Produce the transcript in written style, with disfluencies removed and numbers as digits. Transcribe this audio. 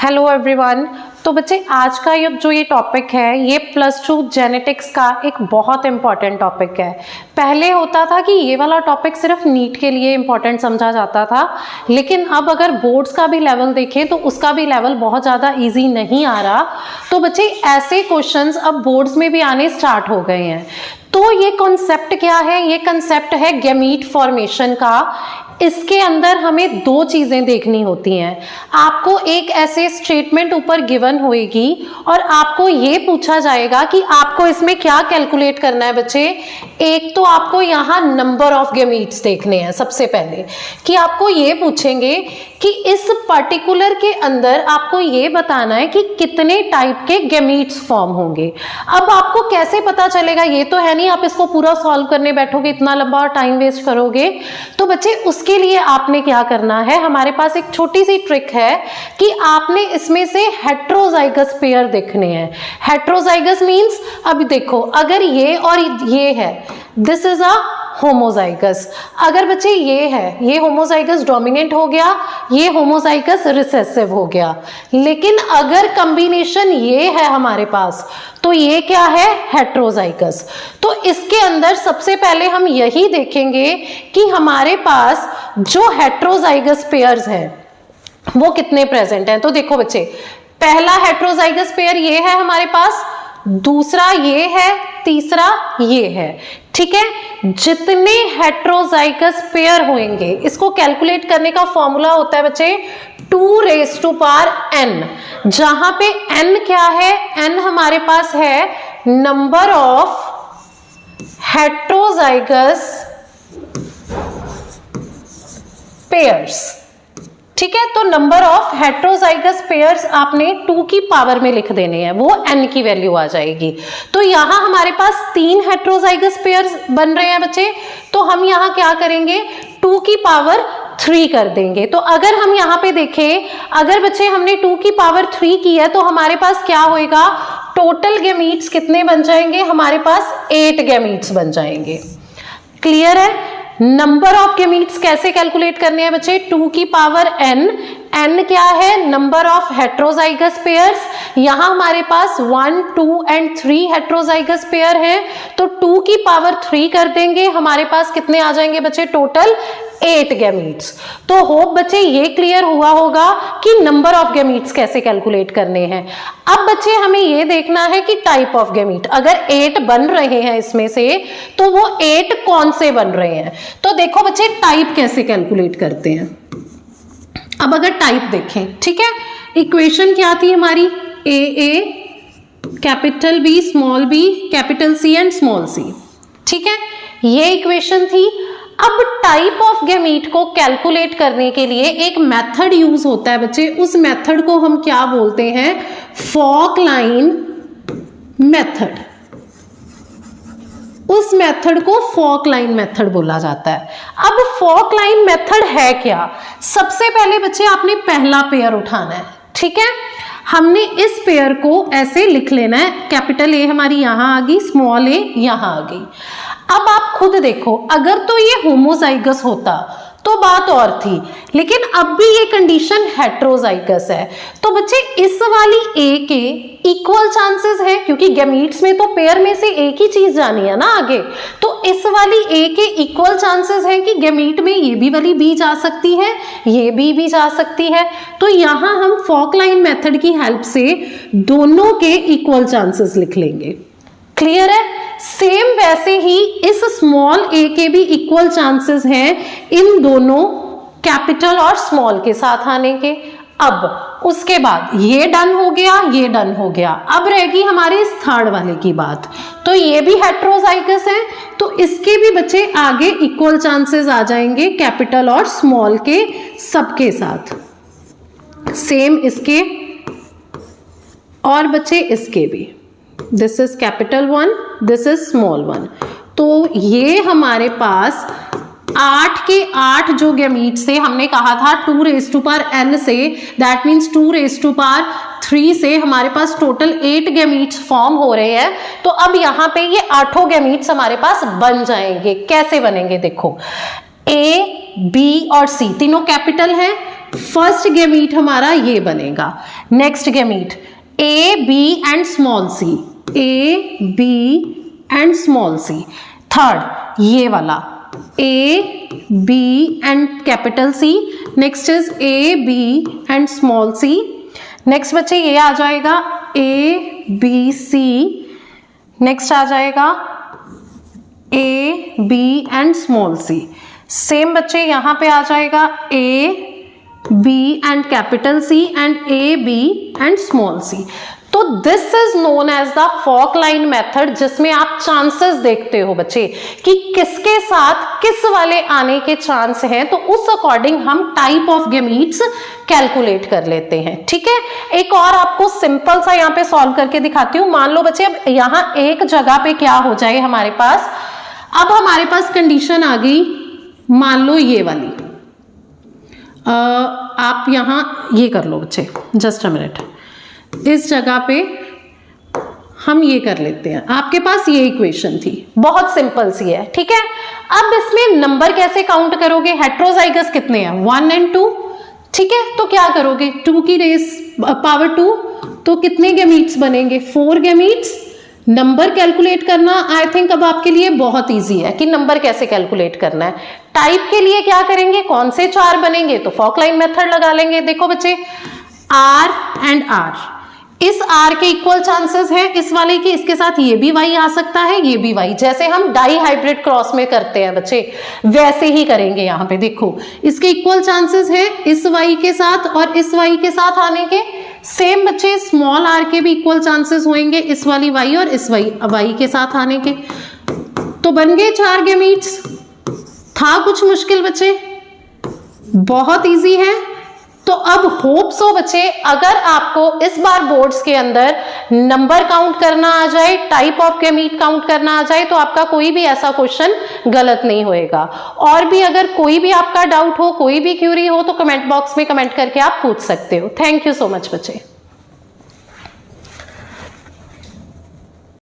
Hello everyone. तो बच्चे आज का ये टॉपिक है ये +2 जेनेटिक्स का एक बहुत इंपॉर्टेंट टॉपिक है। पहले होता था कि ये वाला टॉपिक सिर्फ नीट के लिए इंपॉर्टेंट समझा जाता था, लेकिन अब अगर बोर्ड्स का भी लेवल देखें तो उसका भी लेवल बहुत ज़्यादा इजी नहीं आ रहा। तो बच्चे ऐसे क्वेश्चंस अब बोर्ड्स में भी आने स्टार्ट हो गए हैं। तो ये कॉन्सेप्ट क्या है? ये कॉन्सेप्ट है गैमीट फॉर्मेशन का। इसके अंदर हमें दो चीजें देखनी होती हैं। आपको एक ऐसे स्टेटमेंट ऊपर गिवन होएगी और आपको ये पूछा जाएगा कि आपको इसमें क्या कैलकुलेट करना है बच्चे। एक तो आपको यहाँ नंबर ऑफ गैमीट्स देखने हैं। सबसे पहले कि आपको ये पूछेंगे कि इस पर्टिकुलर के अंदर आपको ये बताना है कि कितने टाइप के गैमीट्स फॉर्म होंगे। अब आपको कैसे पता चलेगा? ये तो है नहीं आप इसको पूरा सॉल्व करने बैठोगे, इतना लंबा टाइम वेस्ट करोगे। तो बच्चे उसके लिए आपने क्या करना है, हमारे पास एक छोटी सी ट्रिक है कि आपने इसमें से हेट्रोजाइगस पेयर देखने हैं। हेट्रोजाइगस मींस अभी देखो अगर ये और ये है, दिस इज अ होमोजाइगस। अगर बच्चे ये है, ये होमोजाइगस डोमिनेंट हो गया, ये होमोजाइगस रिसेसिव हो गया। लेकिन अगर कॉम्बिनेशन ये है हमारे पास तो ये क्या है? हेट्रोजाइगस। तो इसके अंदर सबसे पहले हम यही देखेंगे कि हमारे पास जो हेट्रोजाइगस पेयर्स हैं वो कितने प्रेजेंट हैं। तो देखो बच्चे, पहला हेट्रोजाइगस पेयर ये है हमारे पास, दूसरा ये है, तीसरा ये है। ठीक है, जितने हेट्रोजाइगस पेयर होंगे इसको कैलकुलेट करने का फॉर्मूला होता है बच्चे 2n, जहां पे n क्या है? n हमारे पास है नंबर ऑफ हेट्रोजाइगस पेयर्स। ठीक है, तो नंबर ऑफ हेट्रोजाइगस पेयर्स आपने 2 की पावर में लिख देने हैं, वो n की वैल्यू आ जाएगी। तो यहां हमारे पास 3 हेट्रोजाइगस पेयर्स बन रहे हैं बच्चे, तो हम यहां क्या करेंगे? 2 की पावर 3 कर देंगे। तो अगर हम यहां पे देखें, अगर बच्चे हमने 2 की पावर 3 की है तो हमारे पास क्या होएगा? टोटल गैमीट्स कितने बन जाएंगे? हमारे पास 8 गैमीट्स बन जाएंगे। क्लियर है? नंबर ऑफ गैमीट्स कैसे कैलकुलेट करने हैं बच्चे? 2 की पावर n। n क्या है? Number of heterozygous pairs. यहां हमारे पास 1, 2 एंड 3 हेट्रोजाइगस पेयर हैं, तो 2 की पावर 3 कर देंगे, हमारे पास कितने आ जाएंगे बच्चे? Total 8 gametes. तो होप बच्चे ये क्लियर हुआ होगा कि नंबर ऑफ गैमीट्स कैसे कैलकुलेट करने हैं। अब बच्चे हमें ये देखना है कि टाइप ऑफ गैमीट, अगर 8 बन रहे हैं इसमें से तो वो 8 कौन से बन रहे हैं। तो देखो बच्चे टाइप कैसे कैलकुलेट करते हैं। अब अगर टाइप देखें, ठीक है, इक्वेशन क्या थी हमारी? A capital B small B capital C and small C. ठीक है, ये इक्वेशन थी। अब टाइप ऑफ गैमीट को कैलकुलेट करने के लिए एक मेथड यूज होता है बच्चे, उस मेथड को हम क्या बोलते हैं? फॉकलाइन मेथड। उस मेथड को फॉकलाइन मेथड बोला जाता है। अब फॉकलाइन मेथड है क्या? सबसे पहले बच्चे आपने पहला पेयर उठाना है। ठीक है, हमने इस पेयर को ऐसे लिख लेना है, कैपिटल ए हमारी यहां आ गई, स्मॉल ए यहां आ गई। अब आप खुद देखो, अगर तो ये होमोजाइगस होता तो बात और थी, लेकिन अब भी ये कंडीशन हेट्रोजाइगस है। तो बच्चे इस वाली ए के इक्वल चांसेस है, क्योंकि गैमीट्स में तो पेयर में से एक ही चीज जानी है ना आगे, तो इस वाली ए के इक्वल चांसेस है कि गैमीट में ये भी वाली बी जा सकती है, ये भी जा सकती है। तो यहां हम फॉकलाइन मेथड की हेल्प से दोनों के इक्वल चांसेस लिख लेंगे। क्लियर है? सेम वैसे ही इस स्मॉल ए के भी इक्वल चांसेस हैं इन दोनों कैपिटल और स्मॉल के साथ आने के। अब उसके बाद ये डन हो गया, ये डन हो गया। अब रहेगी हमारे इस थर्ड वाले की बात। तो ये भी हेट्रोजाइगस है, तो इसके भी बच्चे आगे इक्वल चांसेस आ जाएंगे कैपिटल और स्मॉल के सबके साथ। सेम इसके और बच्चे इसके भी। This is capital 1, this is small 1। तो ये हमारे पास 8 के 8 जो गैमीट्स से हमने कहा था 2n से, दैट मीन्स 2 से हमारे पास टोटल 8 गैमीट्स फॉर्म हो रहे हैं। तो अब यहाँ पे ये 8 गैमीट्स हमारे पास बन जाएंगे। कैसे बनेंगे? देखो, ए, बी और सी तीनों कैपिटल हैं, फर्स्ट गैमीट हमारा ये बनेगा। Next gamete A B and small C, A B and small C. Third ये वाला A B and capital C, next is A B and small C. Next बच्चे ये आ जाएगा ए बी सी, नेक्स्ट आ जाएगा A B and small C. Same बच्चे यहां पे आ जाएगा A B and capital C and A B and small C. तो this is known as the fork line method, जिसमें आप चांसेस देखते हो बच्चे कि किसके साथ किस वाले आने के चांस हैं, तो उस अकॉर्डिंग हम टाइप ऑफ गैमीट्स कैलकुलेट कर लेते हैं। ठीक है, एक और आपको सिंपल सा यहाँ पे सॉल्व करके दिखाती हूँ। मान लो बच्चे अब यहाँ एक जगह पे क्या हो जाए हमारे पास, अब हमारे पास कंडीशन आ गई, मान लो ये वाली, आप यहां ये कर लो बच्चे, जस्ट अ मिनट, इस जगह पे हम ये कर लेते हैं। आपके पास ये इक्वेशन थी, बहुत सिंपल सी है। ठीक है, अब इसमें नंबर कैसे काउंट करोगे, हेट्रोजाइगस कितने हैं 1 and 2। ठीक है, तो क्या करोगे 2 की रेस पावर 2, तो कितने गैमीट्स बनेंगे 4 गैमीट्स। नंबर कैलकुलेट करना आई थिंक अब आपके लिए बहुत इजी है कि नंबर कैसे कैलकुलेट करना है। टाइप के लिए क्या करेंगे, कौन से 4 बनेंगे, तो फॉक लाइन मेथड लगा लेंगे। देखो बच्चे R एंड R, इस R के इक्वल चांसेस हैं इस वाले के, इसके साथ ये भी Y आ सकता है, ये भी Y, जैसे हम डाई हाइब्रिड क्रॉस में करते हैं बच्चे वैसे ही करेंगे। यहाँ पे देखो इसके इक्वल चांसेस हैं इस Y के साथ और इस Y के साथ आने के। सेम बच्चे स्मॉल r के भी इक्वल चांसेस होंगे इस वाली Y और इस Y के साथ आने के। तो बन गए 4 गैमीट्स। था कुछ मुश्किल बच्चे, बहुत इजी है। तो अब होप सो बच्चे अगर आपको इस बार बोर्ड्स के अंदर नंबर काउंट करना आ जाए, टाइप ऑफ गैमीट काउंट करना आ जाए, तो आपका कोई भी ऐसा क्वेश्चन गलत नहीं होएगा। और भी अगर कोई भी आपका डाउट हो, कोई भी क्यूरी हो, तो कमेंट बॉक्स में कमेंट करके आप पूछ सकते हो। थैंक यू सो मच बच्चे।